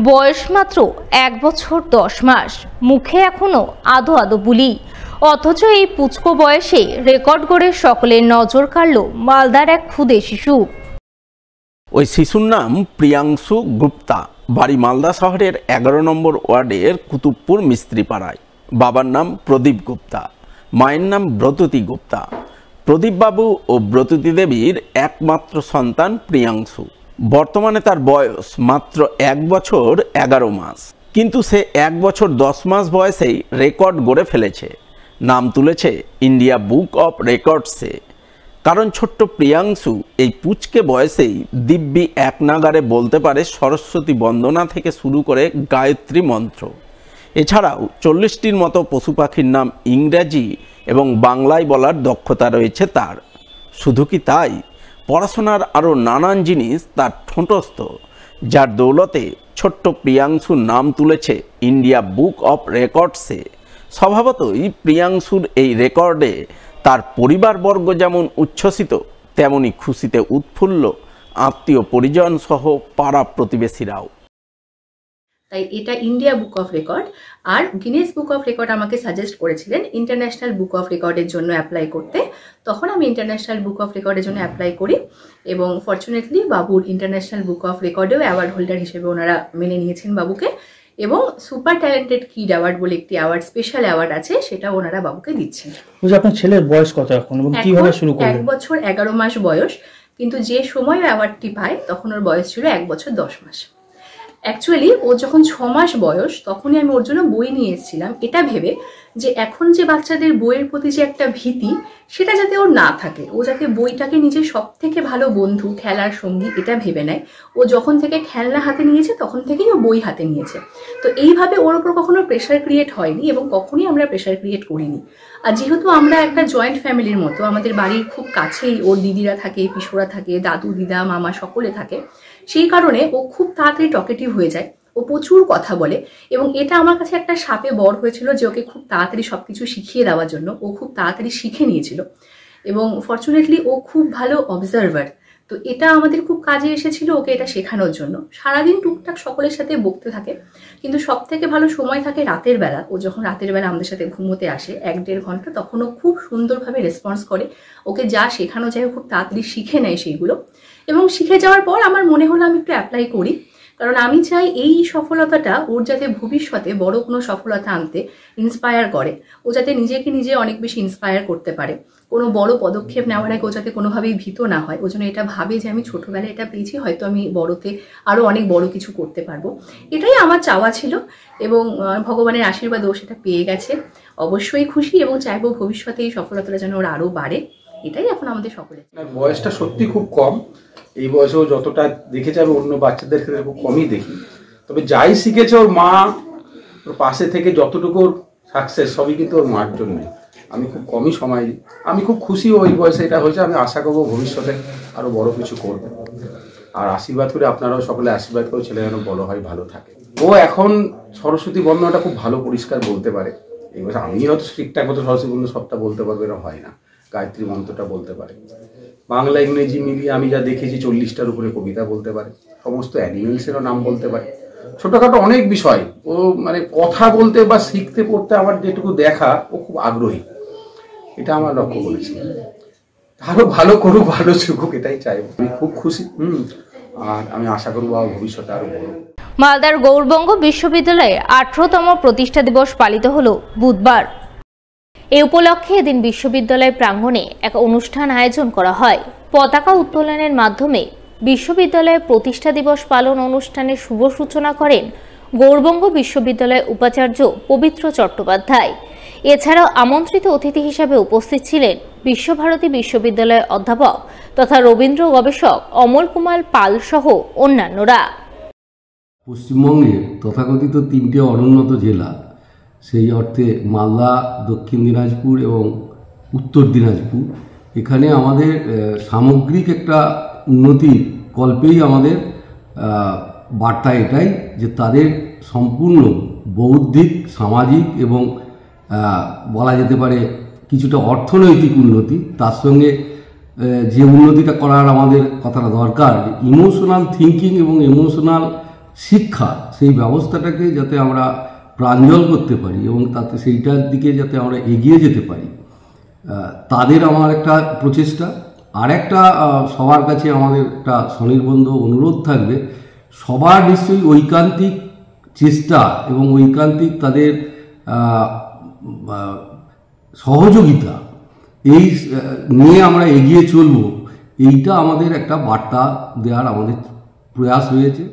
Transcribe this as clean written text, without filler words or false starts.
বয়স মাত্র 1 বছর 10 মাস, মুখে এখনো আদো আদো বুলি, অথচ এই পুচকো বয়সে রেকর্ড গড়ে সকলের নজর কাড়ল মালদার এক ক্ষুদে শিশু। ওই শিশুর নাম প্রিয়াংশু গুপ্তা, বাড়ি মালদা শহরের 11 নম্বর ওয়ার্ডের কুতুবপুর মিস্ত্রিপাড়ায়। বাবার নাম প্রদীপ গুপ্তা, মায়ের নাম ব্রততী গুপ্তা। প্রদীপবাবু ও ব্রততী দেবীর একমাত্র সন্তান প্রিয়াংশু। বর্তমানে তার বয়স মাত্র 1 বছর 11 মাস, কিন্তু সে 1 বছর 10 মাস বয়সেই রেকর্ড গড়ে ফেলেছে, নাম তুলেছে ইন্ডিয়া বুক অফ রেকর্ডসে। কারণ ছোট্ট প্রিয়াংশু এই পুচকে বয়সেই দিব্যি এক নাগারে বলতে পারে সরস্বতী বন্দনা থেকে শুরু করে গায়ত্রী মন্ত্র। এছাড়াও 40টির মতো পশু পাখির নাম ইংরেজি এবং বাংলায় বলার দক্ষতা রয়েছে তার। শুধু কি তাই, পড়াশোনার আরও নানান জিনিস তার ঠোঁটস্থ, যার দৌলতে ছোট্ট প্রিয়াংশুর নাম তুলেছে ইন্ডিয়া বুক অফ রেকর্ডসে। স্বভাবতই প্রিয়াংশুর এই রেকর্ডে তার পরিবারবর্গ যেমন উচ্ছ্বসিত, তেমনি খুশিতে উৎফুল্ল আত্মীয় পরিজন সহ পাড়া প্রতিবেশীরাও। তাই এটা ইন্ডিয়া বুক অফ রেকর্ড, আর গিনেস বুক অফ রেকর্ড আমাকে সাজেস্ট করেছিলেন ইন্টারন্যাশনাল বুক অফ রেকর্ডের জন্য অ্যাপ্লাই করতে। তখন আমি ইন্টারন্যাশনাল বুক অফ রেকর্ডের জন্য অ্যাপ্লাই করি এবং ফরচুনেটলি বাবুর ইন্টারন্যাশনাল বুক অফ রেকর্ডেও অ্যাওয়ার্ড হোল্ডার হিসেবে ওনারা মেনে নিয়েছেন বাবুকে, এবং সুপার ট্যালেন্টেড কিড অ্যাওয়ার্ড বলে একটি অ্যাওয়ার্ড, স্পেশাল অ্যাওয়ার্ড আছে, সেটা ওনারা বাবুকে দিচ্ছেন। আপনার ছেলের বয়স কত এখন এবং কিভাবে শুরু করলেন? 1 বছর 11 মাস বয়স, কিন্তু যে সময় অ্যাওয়ার্ডটি পায় তখন ওর বয়স ছিল 1 বছর 10 মাস। অ্যাকচুয়ালি ও যখন 6 মাস বয়স তখনই আমি ওর জন্য বই নিয়ে এসেছিলাম, এটা ভেবে যে এখন যে বাচ্চাদের বইয়ের প্রতি যে একটা ভীতি, সেটা যাতে ওর না থাকে, ও যাতে বইটাকে নিজের সব থেকে ভালো বন্ধু, খেলার সঙ্গী এটা ভেবে নেয়। ও যখন থেকে খেলনা হাতে নিয়েছে তখন থেকেই ও বই হাতে নিয়েছে। তো এইভাবে ওর ওপর কখনো প্রেশার ক্রিয়েট হয়নি এবং কখনোই আমরা প্রেশার ক্রিয়েট করিনি। আর যেহেতু আমরা একটা জয়েন্ট ফ্যামিলির মতো, আমাদের বাড়ির খুব কাছেই ওর দিদিরা থাকে, পিসোরা থাকে, দাদু দিদা মামা সকলে থাকে, সেই কারণে ও খুব তাড়াতাড়ি টকেটিভ হয়ে যায়, ও প্রচুর কথা বলে। এবং এটা আমার কাছে একটা শাপে বর হয়েছিল যে ওকে খুব তাড়াতাড়ি সবকিছু শিখিয়ে দেওয়ার জন্য। ও খুব তাড়াতাড়ি শিখে নিয়েছিল এবং ফরচুনেটলি ও খুব ভালো অবজারভার। তো এটা আমাদের খুব কাজে এসেছিল ওকে এটা শেখানোর জন্য। সারাদিন টুকটাক সকলের সাথে বকতে থাকে, কিন্তু সব থেকে ভালো সময় থাকে রাতের বেলা। ও যখন রাতের বেলা আমাদের সাথে ঘুমোতে আসে 1-1.5 ঘন্টা, তখন ও খুব সুন্দরভাবে রেসপন্স করে। ওকে যা শেখানো যায় খুব তাড়াতাড়ি শিখে নেয় সেইগুলো। এবং শিখে যাওয়ার পর আমার মনে হলো আমি একটু অ্যাপ্লাই করি, কারণ আমি চাই এই সফলতাটা ওর যাতে ভবিষ্যতে বড় কোনো সফলতা আনতে ইন্সপায়ার করে। ও যাতে নিজেকে নিজে অনেক বেশি ইন্সপায়ার করতে পারে, কোনো বড় পদক্ষেপ নেওয়ার আগে ও যাতে কোনোভাবেই ভীত না হয়। ও যেন এটা ভাবে যে আমি ছোটবেলায় এটা পেয়েছি, হয়তো আমি বড়তে আরও অনেক বড় কিছু করতে পারবো। এটাই আমার চাওয়া ছিল এবং ভগবানের আশীর্বাদ ও সেটা পেয়ে গেছে। অবশ্যই খুশি এবং চাইবো ভবিষ্যতে এই সফলতাটা যেন ওর আরও বাড়ে। এটাই এখন আমাদের সকলের। বয়সটা সত্যি খুব কম, এই বয়সেও যতটা দেখেছে আমি অন্য বাচ্চাদের ক্ষেত্রে খুব কমই দেখি। তবে যাই শিখেছে ওর মা ওর পাশে থেকে যতটুকু সাকসেস সবই কিন্তু ওর মার জন্যে। আমি খুব কমই সময়, আমি খুব খুশি ওই বয়সে এটা হয়েছে। আমি আশা করবো ভবিষ্যতে আরো বড় কিছু করবে, আর আশীর্বাদ করে আপনারাও সকলে আশীর্বাদ করে ছেলে যেন বড় হয়, ভালো থাকে। ও এখন সরস্বতী বন্দনাটা খুব ভালো পরিষ্কার বলতে পারে। এই বয়সে আমি হয়তো ঠিকঠাক মতো সরস্বতী বন্দনা সবটা বলতে পারবে না, হয় না। গায়ত্রী মন্ত্রটা বলতে পারে, বাংলা ইংরেজি মিলিয়ে আমি যা দেখেছি 40টার উপরে কবিতা বলতে পারে, সমস্ত অ্যানিমেলসেরও নাম বলতে পারে, ছোটখাটো অনেক বিষয় ও মানে কথা বলতে বা শিখতে পড়তে আমার যেটুকু দেখা ও খুব আগ্রহী, এটা আমার লক্ষ্য করেছি। আরো ভালো করুক, ভালো শিখুক, এটাই চাইবো। আমি খুব খুশি, আর আমি আশা করবো ভবিষ্যতে আরো বড়। মালদার গৌরবঙ্গ বিশ্ববিদ্যালয়ে 18তম প্রতিষ্ঠা দিবস পালিত হলো বুধবার। এই উপলক্ষে এদিন বিশ্ববিদ্যালয় প্রাঙ্গণে এক অনুষ্ঠান আয়োজন করা হয়। পতাকা উত্তোলনের মাধ্যমে বিশ্ববিদ্যালয়ের প্রতিষ্ঠা দিবস পালন অনুষ্ঠানের শুভ সূচনা করেন গৌরবঙ্গ বিশ্ববিদ্যালয়ের উপাচার্য পবিত্র চট্টোপাধ্যায়। এছাড়াও আমন্ত্রিত অতিথি হিসেবে উপস্থিত ছিলেন বিশ্বভারতী বিশ্ববিদ্যালয়ের অধ্যাপক তথা রবীন্দ্র গবেষক অমল কুমার পাল সহ অন্যান্যরা। পশ্চিমবঙ্গের তথাকথিত 3টে অনুন্নত জেলা, সেই অর্থে মালদা, দক্ষিণ দিনাজপুর এবং উত্তর দিনাজপুর, এখানে আমাদের সামগ্রিক একটা উন্নতির কল্পেই আমাদের বার্তা এটাই যে তাদের সম্পূর্ণ বৌদ্ধিক, সামাজিক এবং বলা যেতে পারে কিছুটা অর্থনৈতিক উন্নতি, তার সঙ্গে যে উন্নতিটা করার আমাদের কথাটা দরকার, ইমোশনাল থিঙ্কিং এবং ইমোশনাল শিক্ষা, সেই ব্যবস্থাটাকে যাতে আমরা প্রাঞ্জল করতে পারি এবং তাতে সেইটার দিকে যাতে আমরা এগিয়ে যেতে পারি, তাদের আমার একটা প্রচেষ্টা। আর একটা সবার কাছে আমাদের একটা স্বনির্বন্ধ অনুরোধ থাকবে, সবার নিশ্চয়ই ঐকান্তিক চেষ্টা এবং ঐকান্তিক তাদের সহযোগিতা এই নিয়ে আমরা এগিয়ে চলব, এইটা আমাদের একটা বার্তা দেওয়ার আমাদের প্রয়াস রয়েছে।